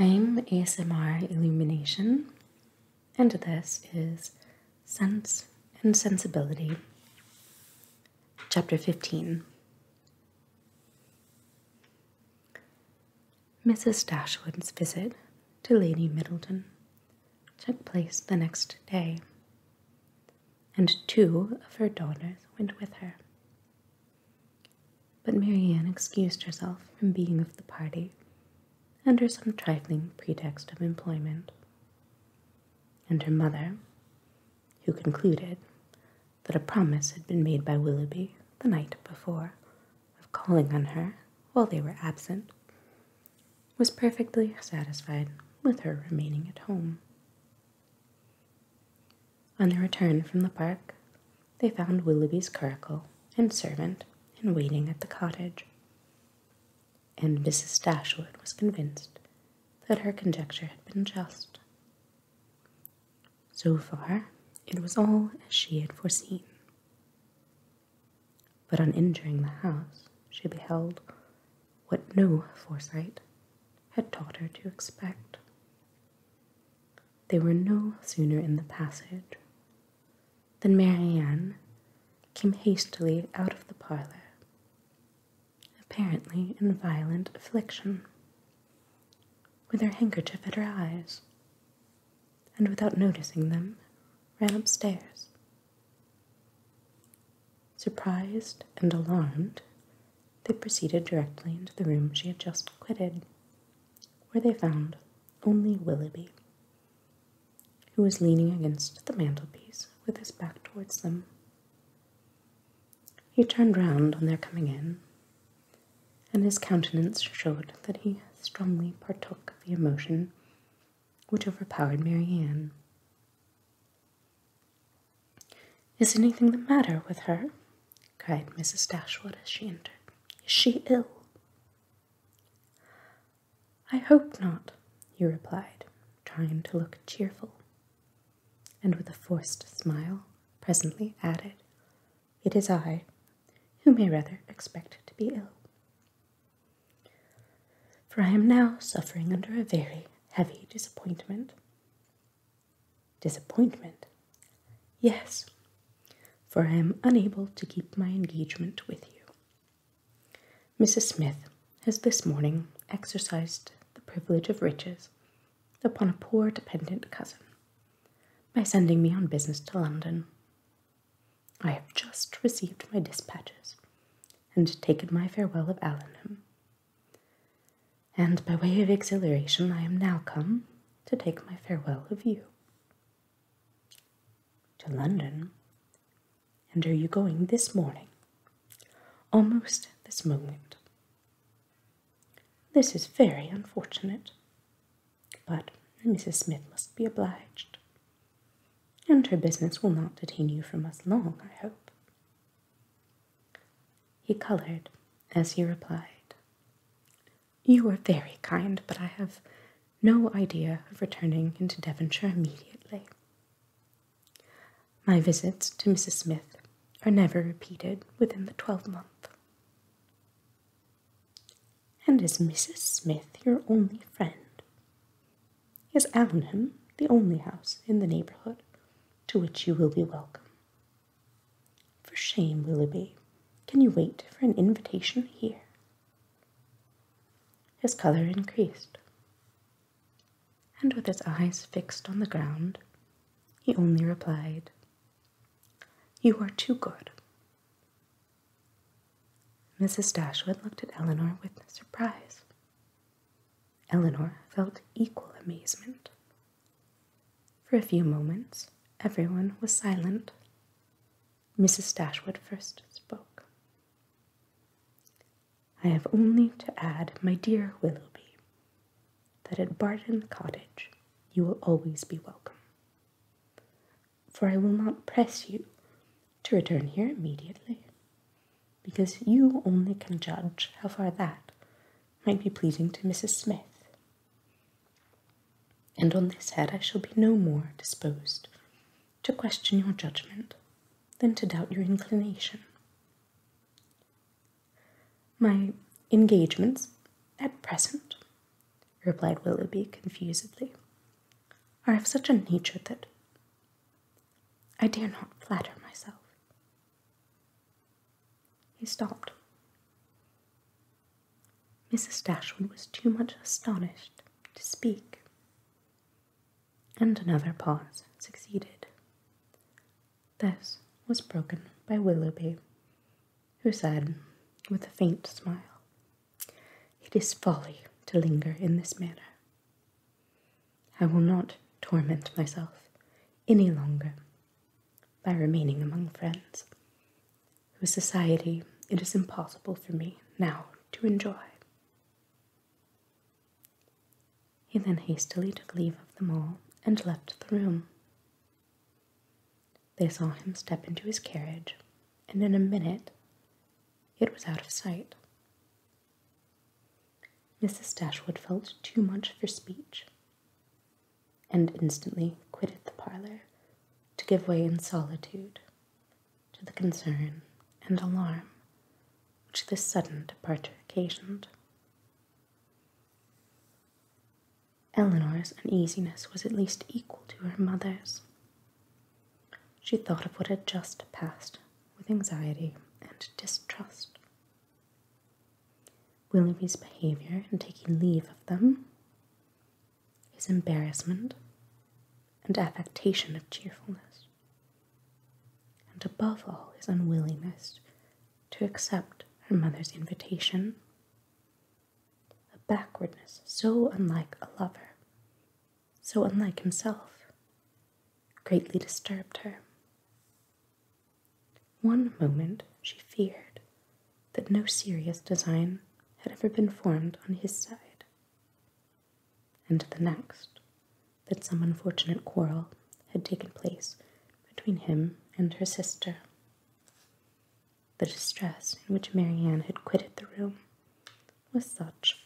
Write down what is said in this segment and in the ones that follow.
I'm ASMR Illumination, and this is Sense and Sensibility, Chapter 15. Mrs. Dashwood's visit to Lady Middleton took place the next day, and 2 of her daughters went with her. But Marianne excused herself from being of the party under some trifling pretext of employment, and her mother, who concluded that a promise had been made by Willoughby the night before of calling on her while they were absent, was perfectly satisfied with her remaining at home. On their return from the park, they found Willoughby's curricle and servant in waiting at the cottage, and Mrs. Dashwood was convinced that her conjecture had been just. So far, it was all as she had foreseen. But on entering the house, she beheld what no foresight had taught her to expect. They were no sooner in the passage than Marianne came hastily out of the parlour, apparently in violent affliction, with her handkerchief at her eyes, and without noticing them, ran upstairs. Surprised and alarmed, they proceeded directly into the room she had just quitted, where they found only Willoughby, who was leaning against the mantelpiece with his back towards them. He turned round on their coming in, and his countenance showed that he strongly partook of the emotion which overpowered Marianne. "Is anything the matter with her?" cried Mrs. Dashwood as she entered. "Is she ill?" "I hope not," he replied, trying to look cheerful, and with a forced smile presently added, "It is I, who may rather expect to be ill. For I am now suffering under a very heavy disappointment." "Disappointment?" "Yes, for I am unable to keep my engagement with you. Mrs. Smith has this morning exercised the privilege of riches upon a poor dependent cousin, by sending me on business to London. I have just received my dispatches, and taken my farewell of Allenham, and by way of exhilaration I am now come to take my farewell of you." "To London? And are you going this morning?" "Almost this moment." "This is very unfortunate, but Mrs. Smith must be obliged, and her business will not detain you from us long, I hope." He coloured as he replied, "You are very kind, but I have no idea of returning into Devonshire immediately. My visits to Mrs. Smith are never repeated within the 12-month. "And is Mrs. Smith your only friend? Is Allenham the only house in the neighbourhood to which you will be welcome? For shame, Willoughby, can you wait for an invitation here?" His colour increased, and with his eyes fixed on the ground, he only replied, "You are too good." Mrs. Dashwood looked at Elinor with surprise. Elinor felt equal amazement. For a few moments, everyone was silent. Mrs. Dashwood first spoke. "I have only to add, my dear Willoughby, that at Barton Cottage you will always be welcome. For I will not press you to return here immediately, because you only can judge how far that might be pleasing to Mrs. Smith. And on this head I shall be no more disposed to question your judgment than to doubt your inclination. My engagements at present replied Willoughby confusedly, are of such a nature that I dare not flatter myself. He stopped. Mrs. Dashwood was too much astonished to speak, and another pause succeeded. This was broken by Willoughby, who said, with a faint smile, "It is folly to linger in this manner. I will not torment myself any longer by remaining among friends, whose society it is impossible for me now to enjoy." He then hastily took leave of them all and left the room. They saw him step into his carriage, and in a minute it was out of sight. Mrs. Dashwood felt too much for speech, and instantly quitted the parlour to give way in solitude to the concern and alarm which this sudden departure occasioned. Eleanor's uneasiness was at least equal to her mother's. She thought of what had just passed with anxiety and distrust. Willoughby's behaviour in taking leave of them, his embarrassment and affectation of cheerfulness, and above all his unwillingness to accept her mother's invitation, a backwardness so unlike a lover, so unlike himself, greatly disturbed her. One moment she feared that no serious design had ever been formed on his side, and the next that some unfortunate quarrel had taken place between him and her sister. The distress in which Marianne had quitted the room was such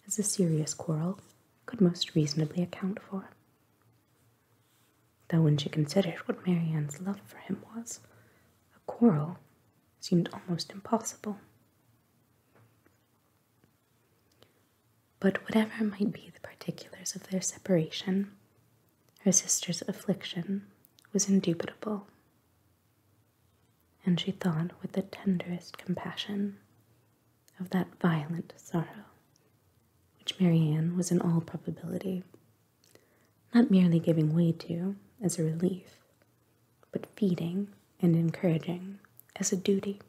as a serious quarrel could most reasonably account for, though when she considered what Marianne's love for him was, a quarrel seemed almost impossible. But whatever might be the particulars of their separation, her sister's affliction was indubitable, and she thought with the tenderest compassion of that violent sorrow which Marianne was in all probability not merely giving way to as a relief, but feeding and encouraging as a duty.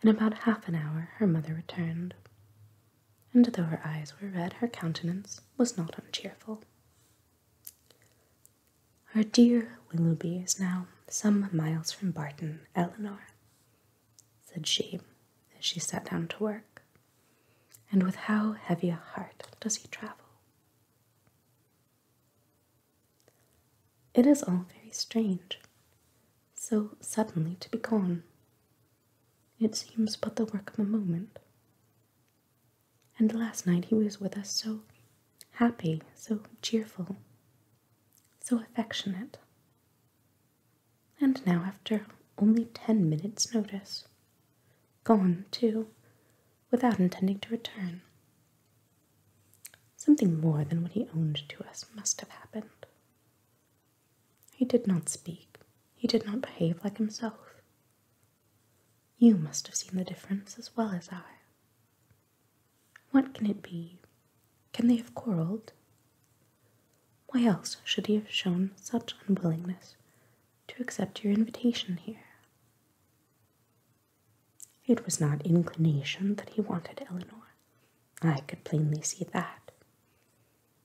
In about half an hour her mother returned, and though her eyes were red, her countenance was not uncheerful. "Our dear Willoughby is now some miles from Barton, Eleanor," said she, as she sat down to work, "and with how heavy a heart does he travel?" "It is all very strange, so suddenly to be gone. It seems but the work of a moment. And last night he was with us so happy, so cheerful, so affectionate. And now after only 10 minutes' notice, gone too, without intending to return. Something more than what he owned to us must have happened. He did not speak, he did not behave like himself. You must have seen the difference as well as I. What can it be? Can they have quarrelled? Why else should he have shown such unwillingness to accept your invitation here? It was not inclination that he wanted, Eleanor. I could plainly see that.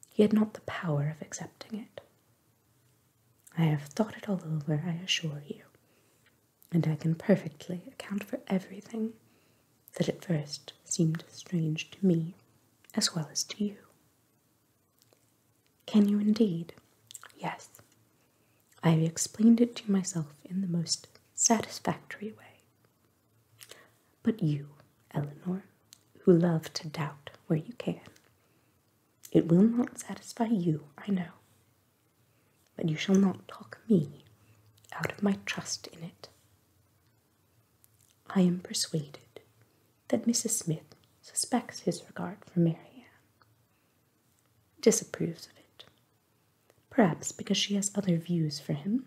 He had not the power of accepting it. I have thought it all over, I assure you, and I can perfectly account for everything that at first seemed strange to me as well as to you. Can you indeed? Yes. I have explained it to myself in the most satisfactory way. But you, Eleanor, who love to doubt where you can, it will not satisfy you, I know, but you shall not talk me out of my trust in it. I am persuaded that Mrs. Smith suspects his regard for Marianne, disapproves of it, perhaps because she has other views for him,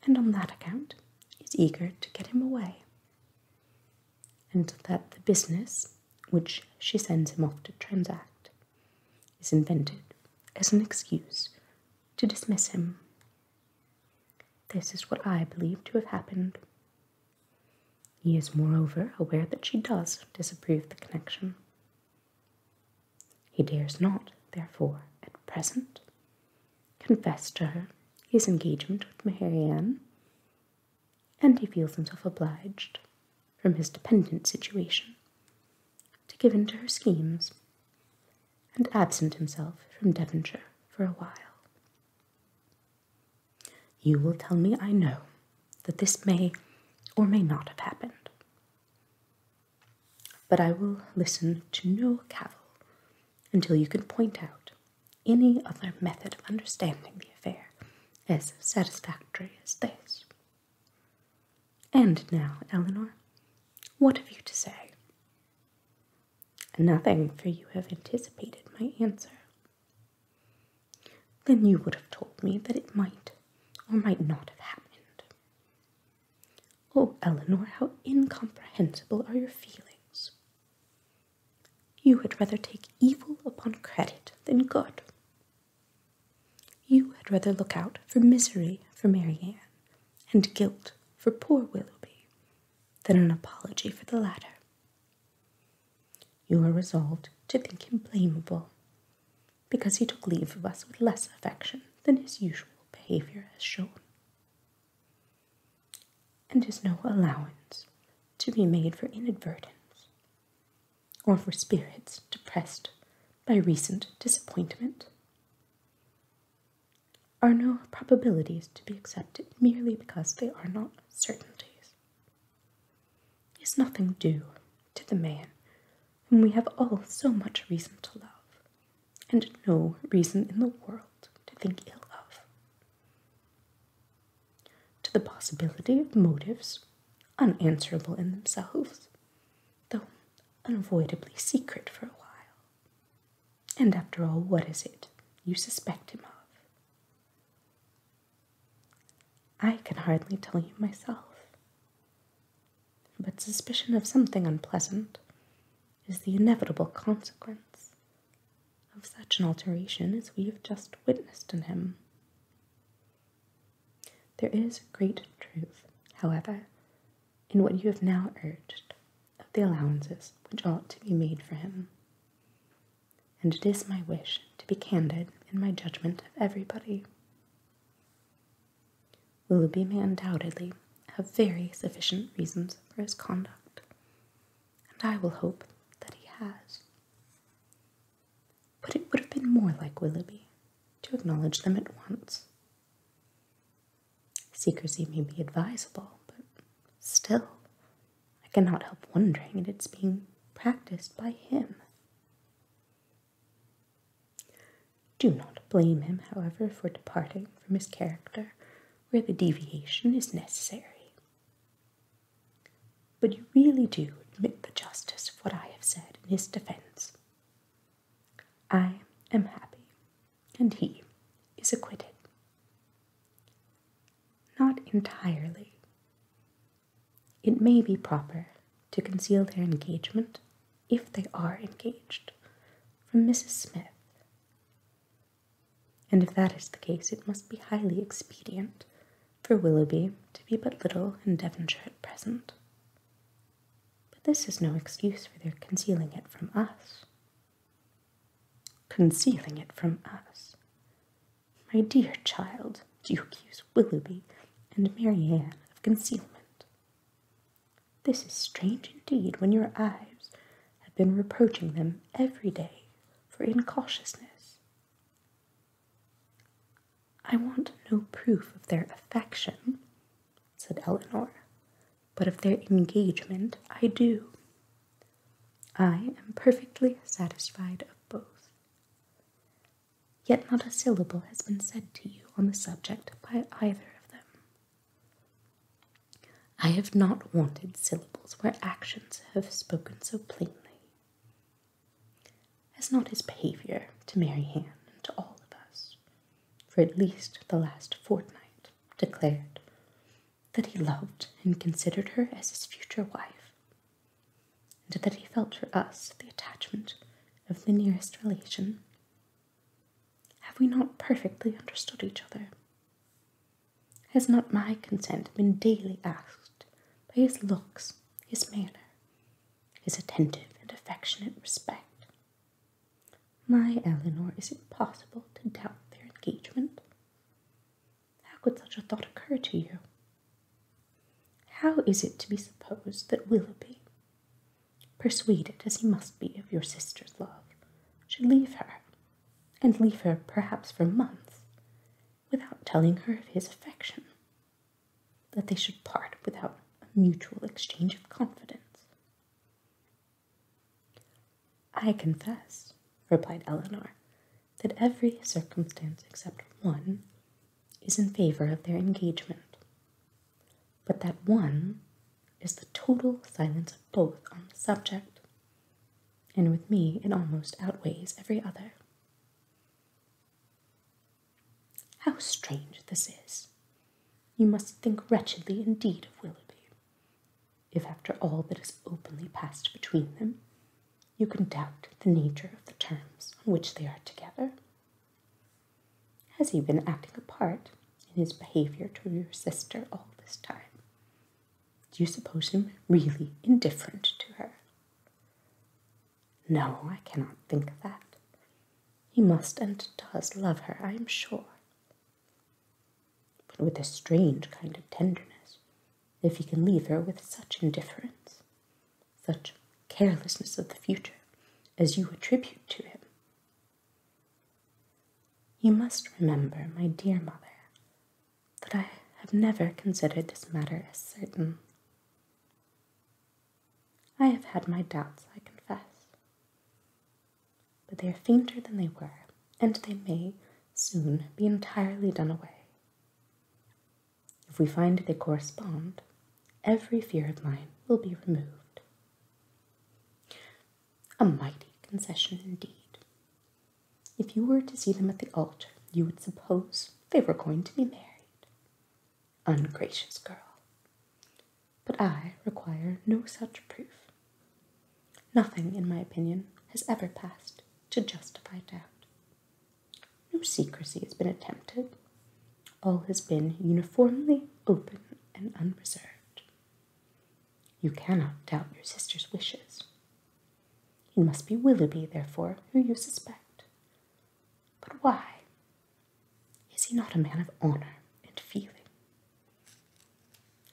and on that account is eager to get him away, and that the business which she sends him off to transact is invented as an excuse to dismiss him. This is what I believe to have happened. He is moreover aware that she does disapprove the connection. He dares not, therefore, at present, confess to her his engagement with Marianne, and he feels himself obliged, from his dependent situation, to give in to her schemes, and absent himself from Devonshire for a while. You will tell me, I know, that this may or may not have happened, but I will listen to no cavil until you can point out any other method of understanding the affair as satisfactory as this. And now, Eleanor, what have you to say? Nothing, for you have anticipated my answer. Then you would have told me that it might or might not have happened. Oh, Eleanor, how incomprehensible are your feelings. You had rather take evil upon credit than good. You had rather look out for misery for Marianne and guilt for poor Willoughby than an apology for the latter. You are resolved to think him blamable because he took leave of us with less affection than his usual behaviour has shown, and is no allowance to be made for inadvertence, or for spirits depressed by recent disappointment. Are no probabilities to be accepted merely because they are not certainties? Is nothing due to the man whom we have all so much reason to love, and no reason in the world to think ill of? To the possibility of motives, unanswerable in themselves, though unavoidably secret for a while. And after all, what is it you suspect him of? I can hardly tell you myself, but suspicion of something unpleasant is the inevitable consequence of such an alteration as we have just witnessed in him. There is great truth, however, in what you have now urged of the allowances which ought to be made for him, and it is my wish to be candid in my judgment of everybody. Willoughby may undoubtedly have very sufficient reasons for his conduct, and I will hope that he has. But it would have been more like Willoughby to acknowledge them at once. Secrecy may be advisable, but still, I cannot help wondering at its being practiced by him. Do not blame him, however, for departing from his character where the deviation is necessary. But you really do admit the justice of what I have said in his defence. I am happy, and he is acquitted. Not entirely. It may be proper to conceal their engagement, if they are engaged, from Mrs. Smith. And if that is the case, it must be highly expedient for Willoughby to be but little in Devonshire at present. But this is no excuse for their concealing it from us. Concealing it from us? My dear child, do you accuse Willoughby and Marianne of concealment? This is strange indeed, when your eyes have been reproaching them every day for incautiousness. I want no proof of their affection, said Eleanor, but of their engagement I do. I am perfectly satisfied of both. Yet not a syllable has been said to you on the subject by either of them. I have not wanted syllables where actions have spoken so plainly. has not his behaviour to Marianne and to all of us, for at least the last fortnight, declared that he loved and considered her as his future wife, and that he felt for us the attachment of the nearest relation? Have we not perfectly understood each other? Has not my consent been daily asked by his looks, his manner, his attentive and affectionate respect? My Eleanor, is it possible to doubt their engagement? How could such a thought occur to you? How is it to be supposed that Willoughby, persuaded as he must be of your sister's love, should leave her, and leave her perhaps for months, without telling her of his affection, that they should part without a mutual exchange of confidence? I confess, replied Eleanor, that every circumstance except one is in favour of their engagement, but that one is the total silence of both on the subject, and with me it almost outweighs every other. How strange this is! You must think wretchedly indeed of Willoughby, if after all that has openly passed between them, you can doubt the nature of the terms on which they are together. Has he been acting a part in his behaviour to your sister all this time? Do you suppose him really indifferent to her? No, I cannot think that. He must and does love her, I am sure, but with a strange kind of tenderness, if he can leave her with such indifference, such carelessness of the future as you attribute to him. You must remember, my dear mother, that I have never considered this matter as certain. I have had my doubts, I confess, but they are fainter than they were, and they may soon be entirely done away. If we find they correspond, every fear of mine will be removed. A mighty concession indeed. If you were to see them at the altar, you would suppose they were going to be married. Ungracious girl. But I require no such proof. Nothing, in my opinion, has ever passed to justify doubt. No secrecy has been attempted. All has been uniformly open and unreserved. You cannot doubt your sister's wishes. It must be Willoughby, therefore, who you suspect. But why? Is he not a man of honour and feeling?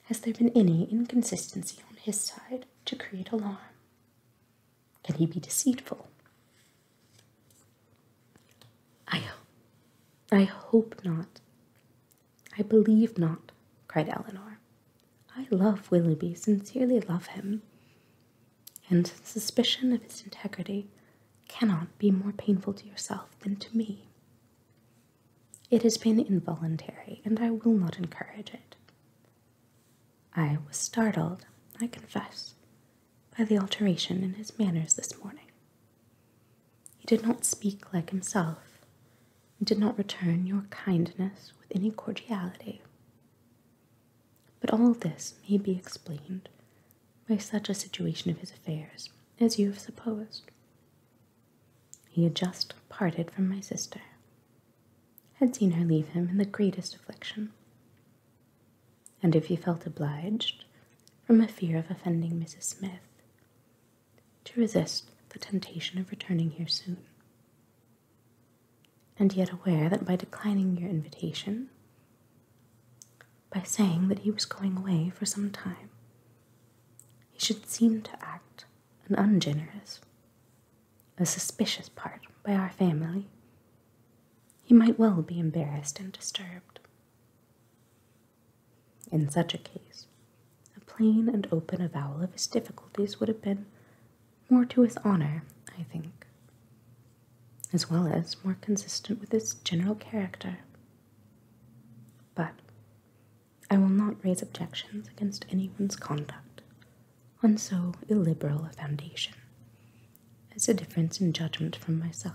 Has there been any inconsistency on his side to create alarm? Can he be deceitful? I hope not. I believe not, cried Eleanor. I love Willoughby, sincerely love him, and suspicion of his integrity cannot be more painful to yourself than to me. It has been involuntary, and I will not encourage it. I was startled, I confess, by the alteration in his manners this morning. He did not speak like himself, and did not return your kindness with any cordiality. But all this may be explained by such a situation of his affairs as you have supposed. He had just parted from my sister, had seen her leave him in the greatest affliction, and if he felt obliged, from a fear of offending Mrs. Smith, to resist the temptation of returning here soon, and yet aware that by declining your invitation, by saying that he was going away for some time, he should seem to act an ungenerous, a suspicious part by our family, he might well be embarrassed and disturbed. In such a case, a plain and open avowal of his difficulties would have been more to his honour, I think, as well as more consistent with his general character. But I will not raise objections against anyone's conduct on so illiberal a foundation is a difference in judgment from myself,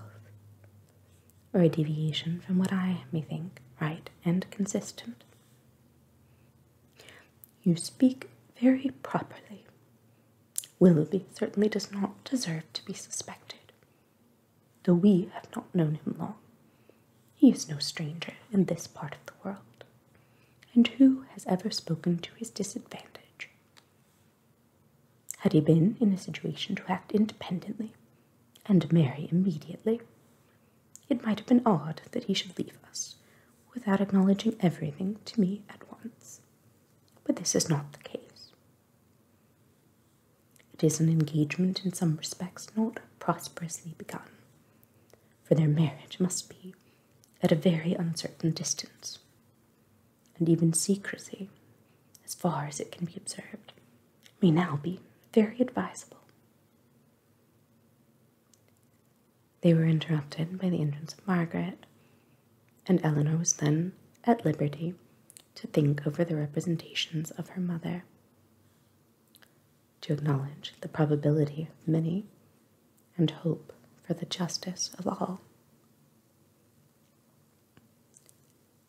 or a deviation from what I may think right and consistent. You speak very properly. Willoughby certainly does not deserve to be suspected, though we have not known him long. He is no stranger in this part of the world, and who has ever spoken to his disadvantage? Had he been in a situation to act independently and marry immediately, it might have been odd that he should leave us without acknowledging everything to me at once. But this is not the case. It is an engagement in some respects not prosperously begun, for their marriage must be at a very uncertain distance, and even secrecy, as far as it can be observed, may now be very advisable. They were interrupted by the entrance of Margaret, and Eleanor was then at liberty to think over the representations of her mother, to acknowledge the probability of many, and hope for the justice of all.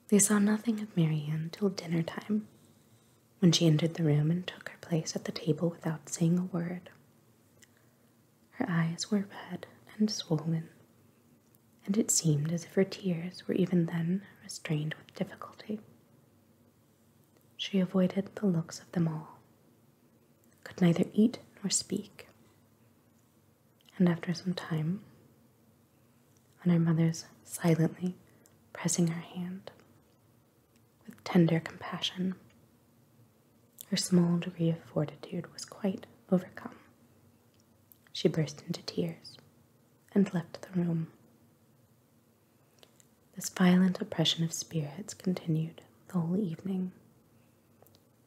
They saw nothing of Marianne till dinner time, when she entered the room and took her place at the table without saying a word. Her eyes were red and swollen, and it seemed as if her tears were even then restrained with difficulty. She avoided the looks of them all, could neither eat nor speak, and after some time, on her mother's silently pressing her hand with tender compassion, her small degree of fortitude was quite overcome. She burst into tears and left the room. This violent oppression of spirits continued the whole evening.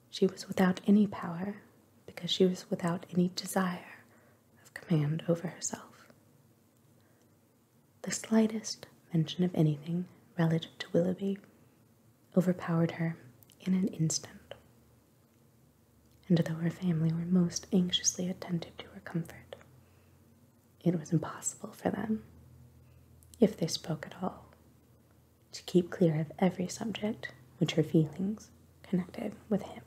She was without any power because she was without any desire of command over herself. The slightest mention of anything relative to Willoughby overpowered her in an instant, and though her family were most anxiously attentive to her comfort, it was impossible for them, if they spoke at all, to keep clear of every subject which her feelings connected with him.